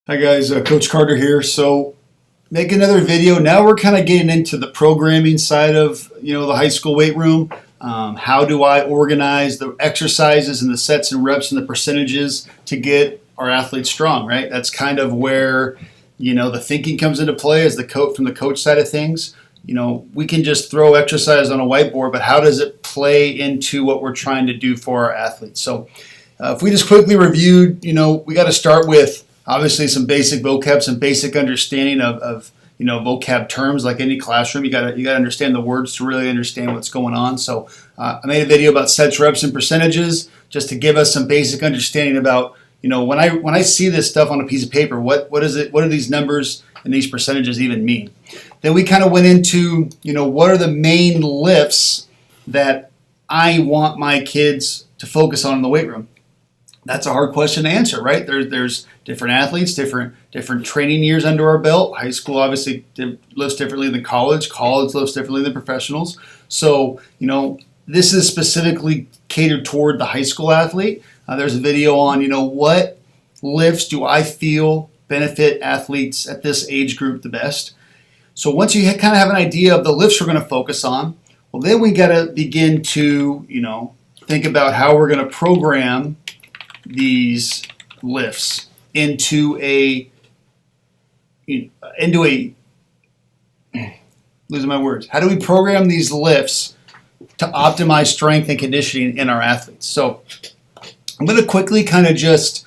Hi guys, Coach Carter here. So make another video. Now we're kind of getting into the programming side of the high school weight room. How do I organize the exercises and the sets and reps and the percentages to get our athletes strong? Right. That's kind of where the thinking comes into play as the coach from the coach side of things. We can just throw exercise on a whiteboard, but how does it play into what we're trying to do for our athletes? So if we just quickly reviewed, we got to start with obviously some basic vocab, some basic understanding of vocab terms. Like any classroom, you got to understand the words to really understand what's going on. So I made a video about sets, reps, and percentages just to give us some basic understanding about when I see this stuff on a piece of paper, what is it? What do these numbers and these percentages even mean? Then we kind of went into what are the main lifts that I want my kids to focus on in the weight room. That's a hard question to answer, right? There's different athletes, different training years under our belt. High school obviously lifts differently than college. College lifts differently than professionals. So, this is specifically catered toward the high school athlete. There's a video on, what lifts do I feel benefit athletes at this age group the best. So once you kind of have an idea of the lifts we're going to focus on, well, then we got to begin to, think about how we're going to program these lifts into a losing my words. How do we program these lifts to optimize strength and conditioning in our athletes? So I'm going to quickly kind of just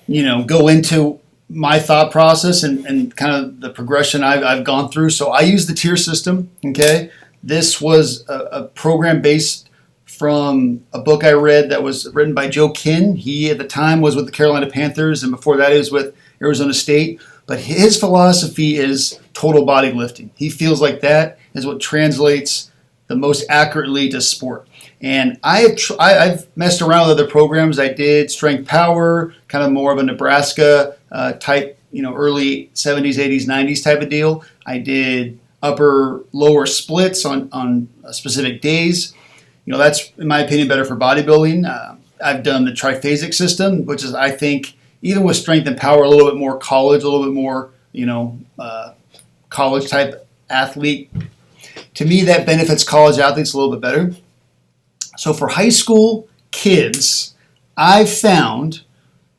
go into my thought process and kind of the progression I've gone through. So I use the tier system. Okay, this was a program based from a book I read that was written by Joe Kenn. He at the time was with the Carolina Panthers, and before that he was with Arizona State. But his philosophy is total body lifting. He feels like that is what translates the most accurately to sport. And I've messed around with other programs. I did strength power, kind of more of a Nebraska type, early 70s, 80s, 90s type of deal. I did upper lower splits on specific days. That's, in my opinion, better for bodybuilding. I've done the triphasic system, which is, I think, even with strength and power, a little bit more college, a little bit more, college type athlete. To me, that benefits college athletes a little bit better. So for high school kids, I've found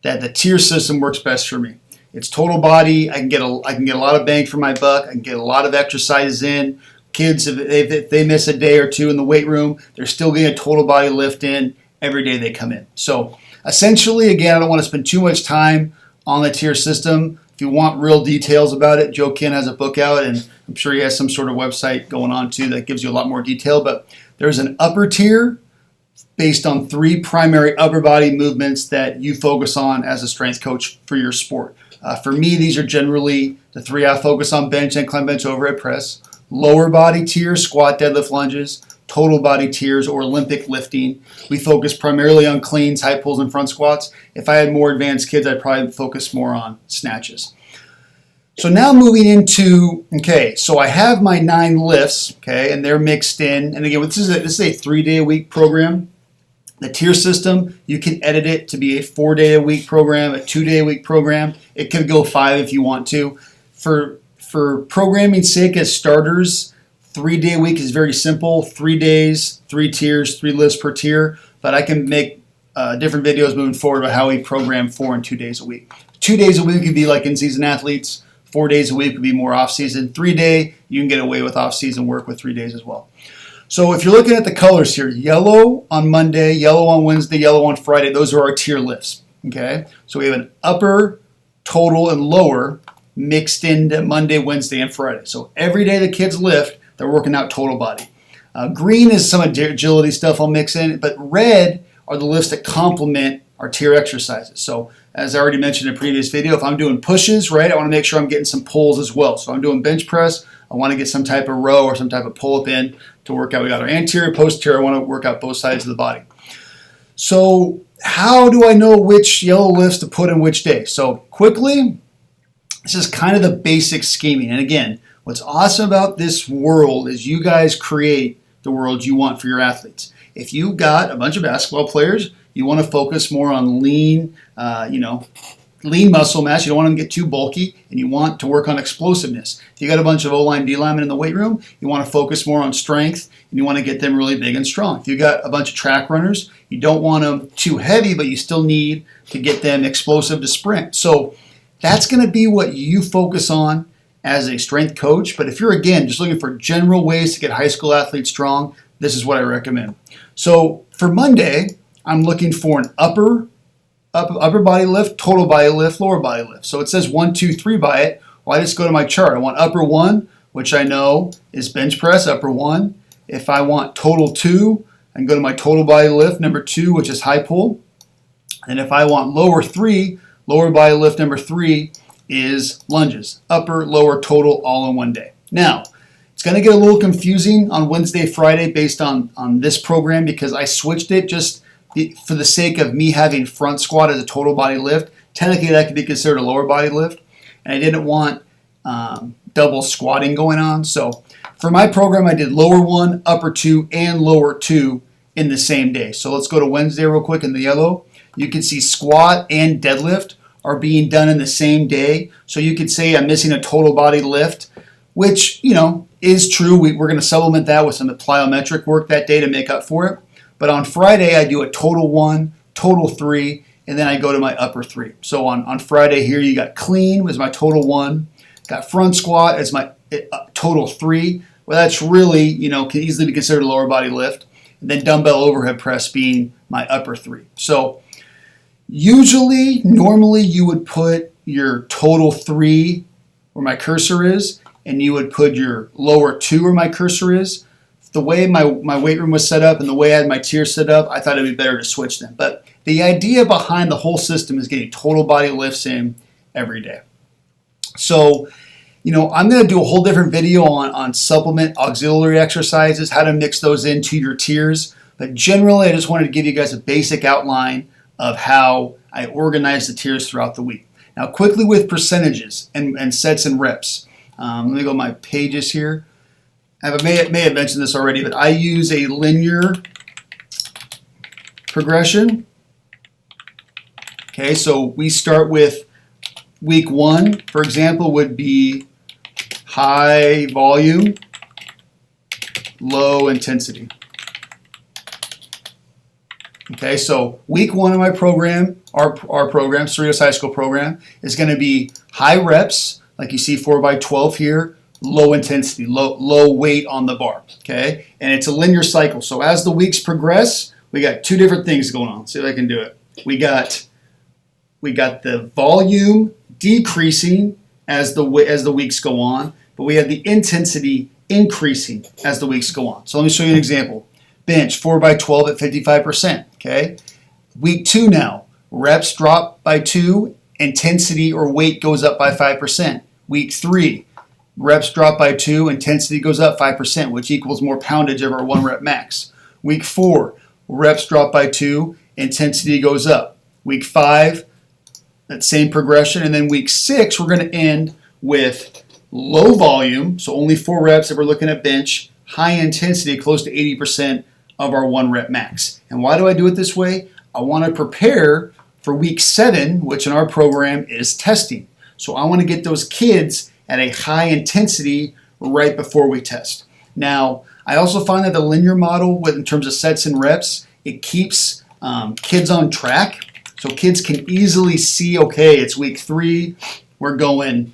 that the tier system works best for me. It's total body. I can get a lot of bang for my buck. I can get a lot of exercises in. Kids, if they miss a day or two in the weight room, they're still getting a total body lift in every day they come in. So essentially, again, I don't want to spend too much time on the tier system. If you want real details about it, Joe Kenn has a book out, and I'm sure he has some sort of website going on too that gives you a lot more detail. But there's an upper tier based on 3 primary upper body movements that you focus on as a strength coach for your sport. For me, these are generally the 3 I focus on: bench, incline bench, overhead press. Lower body tiers, squat, deadlift, lunges. Total body tiers or Olympic lifting, we focus primarily on cleans, high pulls, and front squats. If I had more advanced kids, I'd probably focus more on snatches. So now moving into, so I have my 9 lifts, and they're mixed in. And again, this is a 3-day-a-week program. The tier system, you can edit it to be a 4-day-a-week program, a 2-day-a-week program. It could go 5 if you want to. For programming sake as starters, 3-day-a-week is very simple. 3 days, 3 tiers, 3 lifts per tier. But I can make different videos moving forward about how we program 4 and 2 days a week. 2 days a week could be like in-season athletes. 4 days a week would be more off-season. 3-day, you can get away with off-season work with 3 days as well. So if you're looking at the colors here, yellow on Monday, yellow on Wednesday, yellow on Friday, those are our tier lifts. So we have an upper, total, and lower mixed into Monday, Wednesday, and Friday. So every day the kids lift, they're working out total body. Green is some agility stuff I'll mix in, but red are the lifts that complement our tier exercises. So as I already mentioned in a previous video, if I'm doing pushes, right, I want to make sure I'm getting some pulls as well. So if I'm doing bench press, I want to get some type of row or some type of pull-up in to work out. We got our anterior, posterior. I want to work out both sides of the body. So how do I know which yellow lifts to put in which day? So quickly, this is kind of the basic scheming. And again, what's awesome about this world is you guys create the world you want for your athletes. If you've got a bunch of basketball players, you want to focus more on lean, lean muscle mass. You don't want them to get too bulky, and you want to work on explosiveness. If you got a bunch of O-line, D-linemen in the weight room, you want to focus more on strength, and you want to get them really big and strong. If you got a bunch of track runners, you don't want them too heavy, but you still need to get them explosive to sprint. So that's going to be what you focus on as a strength coach. But if you're, again, just looking for general ways to get high school athletes strong, this is what I recommend. So for Monday, I'm looking for an upper body lift, total body lift, lower body lift. So it says 1, 2, 3 by it. Well, I just go to my chart. I want upper 1, which I know is bench press, upper 1. If I want total 2, I can go to my total body lift, number 2, which is high pull. And if I want lower 3, lower body lift number 3 is lunges, upper, lower, total, all in one day. Now, it's going to get a little confusing on Wednesday, Friday based on this program because I switched it just for the sake of me having front squat as a total body lift. Technically, that could be considered a lower body lift, and I didn't want double squatting going on. So for my program, I did lower 1, upper 2, and lower 2 in the same day. So let's go to Wednesday real quick in the yellow. You can see squat and deadlift are being done in the same day. So you could say I'm missing a total body lift, which, is true. We're going to supplement that with some plyometric work that day to make up for it. But on Friday, I do a total 1, total 3, and then I go to my upper 3. So on Friday here, you got clean was my total 1, got front squat as my total 3. Well, that's really, can easily be considered a lower body lift. And then dumbbell overhead press being my upper 3. So normally you would put your total 3 where my cursor is, and you would put your lower 2 where my cursor is. The way my weight room was set up and the way I had my tiers set up, I thought it'd be better to switch them. But the idea behind the whole system is getting total body lifts in every day. So, I'm going to do a whole different video on supplement auxiliary exercises, how to mix those into your tiers. But generally, I just wanted to give you guys a basic outline of how I organize the tiers throughout the week. Now, quickly with percentages and sets and reps. Let me go to my pages here. I may have mentioned this already, but I use a linear progression. Okay, so we start with week 1, for example, would be high volume, low intensity. Okay, so week 1 of my program, our program, Cerritos High School program, is going to be high reps, like you see 4x12 here, low intensity, low weight on the bar, okay? And it's a linear cycle. So as the weeks progress, we got 2 different things going on. See if I can do it. We got the volume decreasing as the weeks go on, but we have the intensity increasing as the weeks go on. So let me show you an example. Bench 4x12 at 55%, okay? Week 2 now, reps drop by 2, intensity or weight goes up by 5%. Week 3, reps drop by 2, intensity goes up 5%, which equals more poundage of our 1 rep max. Week 4, reps drop by 2, intensity goes up. Week 5, that same progression. And then week 6, we're going to end with low volume, so only 4 reps if we're looking at bench, high intensity, close to 80% of our 1 rep max. And why do I do it this way? I want to prepare for week 7, which in our program is testing. So I want to get those kids at a high intensity right before we test. Now, I also find that the linear model, in terms of sets and reps, it keeps kids on track. So kids can easily see, okay, it's week 3, we're going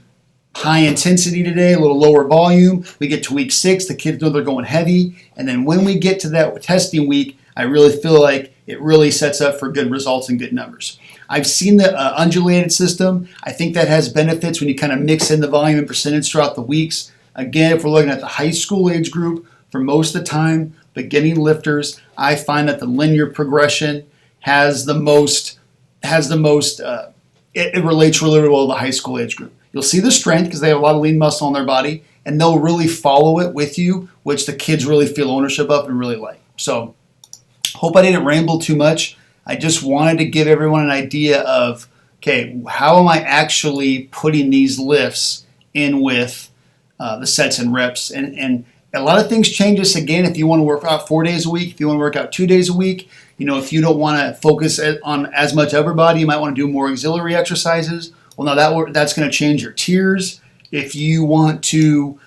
high intensity today, a little lower volume. We get to week 6, the kids know they're going heavy. And then when we get to that testing week, I really feel like it really sets up for good results and good numbers. I've seen the undulated system. I think that has benefits when you kind of mix in the volume and percentage throughout the weeks. Again, if we're looking at the high school age group, for most of the time, beginning lifters, I find that the linear progression has the most, it relates really well to the high school age group. You'll see the strength because they have a lot of lean muscle on their body, and they'll really follow it with you, which the kids really feel ownership of and really like. So, hope I didn't ramble too much. I just wanted to give everyone an idea of, okay, how am I actually putting these lifts in with the sets and reps? And a lot of things change this again if you want to work out 4 days a week, if you want to work out 2 days a week. if you don't want to focus on as much upper body, you might want to do more auxiliary exercises. Well, now that's going to change your tiers. If you want to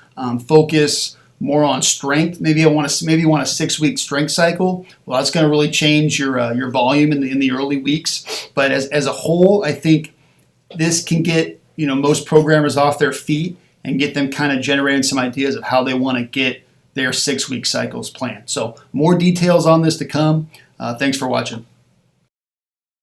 focus more on strength, maybe you want a 6-week strength cycle. Well, that's going to really change your volume in the early weeks. But as a whole, I think this can get most programmers off their feet and get them kind of generating some ideas of how they want to get their 6-week cycles planned. So more details on this to come. Thanks for watching.